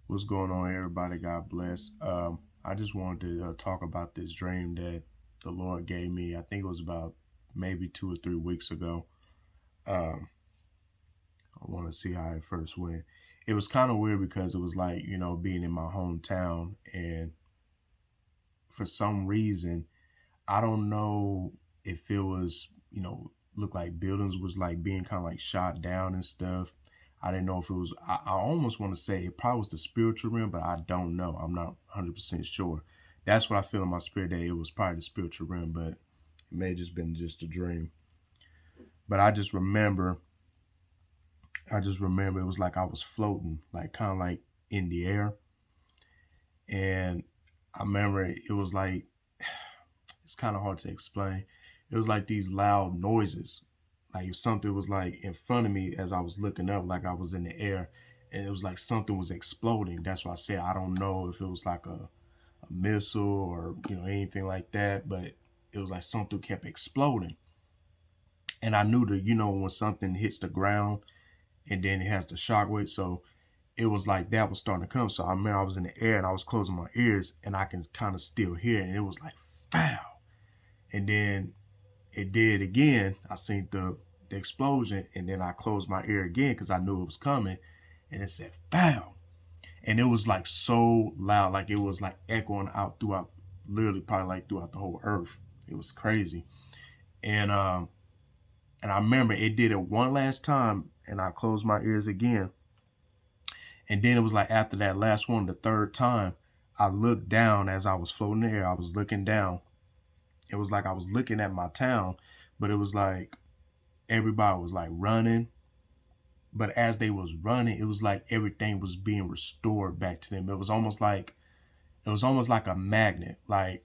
What's going on, everybody? God bless. I just wanted to talk about this dream that the Lord gave me. I think it was about maybe 2 or 3 weeks ago. Um, I want to see how it first went. It was kind of weird because it was like, being in my hometown. And for some reason, I don't know if it was, looked like buildings was like being kind of like shot down and stuff. I didn't know if it was, I almost want to say it probably was the spiritual realm, but I don't know. I'm not 100% sure. That's what I feel in my spirit that it was probably the spiritual realm, but it may have just been just a dream. But I just remember it was like I was floating, like kind of like in the air. And I remember it was like, it's kind of hard to explain. It was like these loud noises. Like if something was like in front of me as I was looking up, like I was in the air, and it was like something was exploding. That's why I said I don't know if it was like a missile or anything like that, but it was like something kept exploding. And I knew that when something hits the ground and then it has the shock wave. So it was like that was starting to come. So I remember I was in the air and I was closing my ears and I can kind of still hear it. And it was like, foul. And then it did again. I seen the explosion, and then I closed my ear again because I knew it was coming, and it said "foul," and it was like so loud, like it was like echoing out throughout, literally probably like throughout the whole earth. It was crazy, and and I remember it did it one last time, and I closed my ears again, and then it was like after that last one, the third time, I looked down as I was floating in the air. I was looking down. It was like I was looking at my town, but it was like everybody was like running, but as they was running, it was like everything was being restored back to them. It was almost like a magnet. Like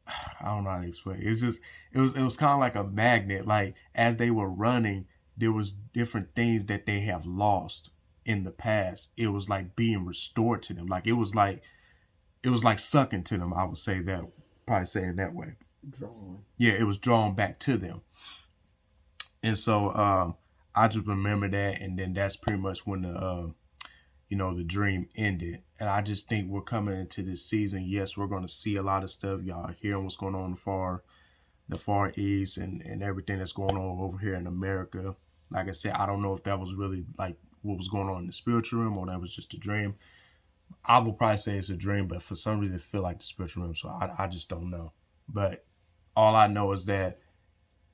I don't know how to explain. It's just it was kind of like a magnet. Like as they were running, there was different things that they have lost in the past. It was like being restored to them. Like it was like sucking to them. I would say that, probably say it that way. Drawing. Yeah, it was drawn back to them. And so I just remember that, and then that's pretty much when the dream ended. And I just think we're coming into this season. Yes, we're going to see a lot of stuff. Y'all hearing what's going on in the far east, and everything that's going on over here in America. Like I said, I don't know if that was really like what was going on in the spiritual realm or that was just a dream. I will probably say it's a dream, but for some reason it feel like the spiritual realm. So I just don't know. But all I know is that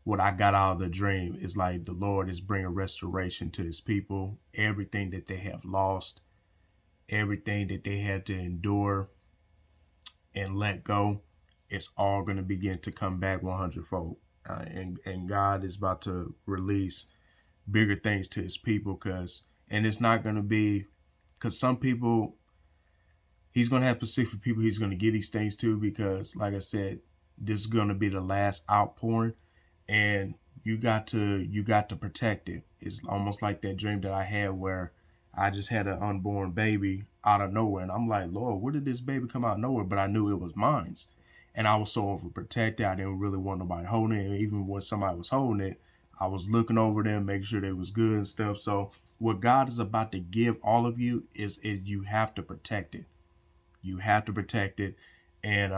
what I got out of the dream is like the Lord is bringing restoration to his people. Everything that they have lost, everything that they had to endure and let go, it's all going to begin to come back 100-fold. And God is about to release bigger things to his people, and it's not going to be, because some people, he's going to have specific people he's going to give these things to, because like I said, this is going to be the last outpouring, and you got to protect it. It's almost like that dream that I had where I just had an unborn baby out of nowhere, and I'm like, Lord, where did this baby come out of nowhere? But I knew it was mine's, and I was so overprotected. I didn't really want nobody holding it. And even when somebody was holding it, I was looking over them, making sure they was good and stuff. So what God is about to give all of you is you have to protect it. You have to protect it, and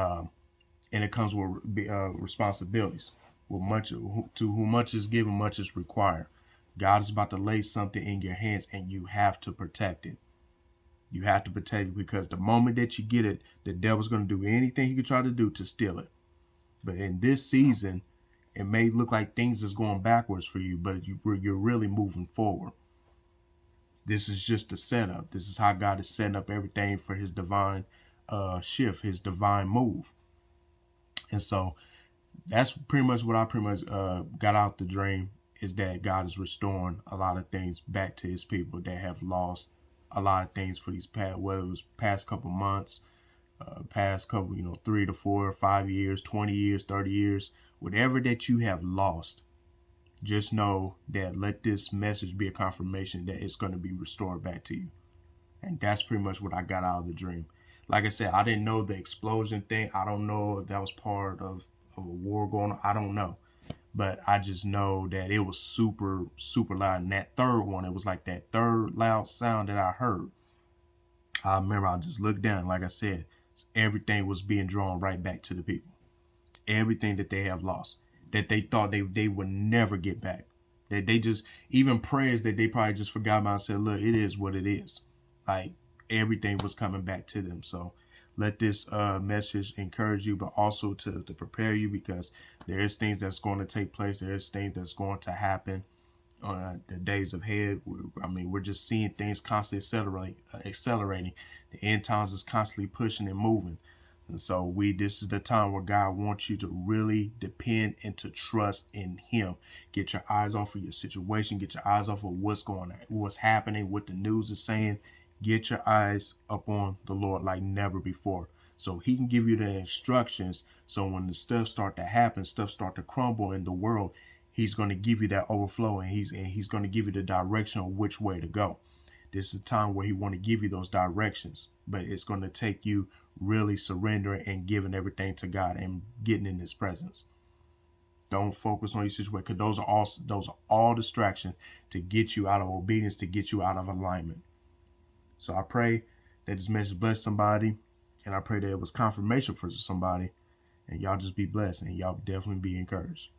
it comes with responsibilities. With much to whom much is given, much is required. God is about to lay something in your hands, and you have to protect it. You have to protect it, because the moment that you get it, the devil's going to do anything he could try to do to steal it. But in this season, it may look like things is going backwards for you, but you're really moving forward. This is just a setup. This is how God is setting up everything for his divine shift, his divine move. And so that's pretty much what I pretty much got out the dream, is that God is restoring a lot of things back to his people that have lost a lot of things for these past, whether it was past couple months, past couple, 3 to 4 or 5 years, 20 years, 30 years, whatever that you have lost. Just know that let this message be a confirmation that it's going to be restored back to you. And that's pretty much what I got out of the dream. Like I said, I didn't know the explosion thing. I don't know if that was part of a war going on. I don't know. But I just know that it was super, super loud. And that third one, it was like that third loud sound that I heard. I remember I just looked down, like I said, everything was being drawn right back to the people. Everything that they have lost, that they thought they would never get back. That they just, even prayers that they probably just forgot about and said, look, it is what it is. Like, everything was coming back to them. So let this message encourage you, but also to prepare you, because there is things that's going to take place. There is things that's going to happen the days ahead. I mean, we're just seeing things constantly accelerating. The end times is constantly pushing and moving. And so this is the time where God wants you to really depend and to trust in him. Get your eyes off of your situation. Get your eyes off of what's going on, what's happening, what the news is saying. Get your eyes up on the Lord like never before. So he can give you the instructions. So when the stuff start to happen, stuff start to crumble in the world, he's going to give you that overflow, and he's going to give you the direction of which way to go. This is a time where he want to give you those directions, but it's going to take you really surrendering and giving everything to God and getting in his presence. Don't focus on your situation, because those are all distractions to get you out of obedience, to get you out of alignment. So I pray that this message blessed somebody, and I pray that it was confirmation for somebody, and y'all just be blessed, and y'all definitely be encouraged.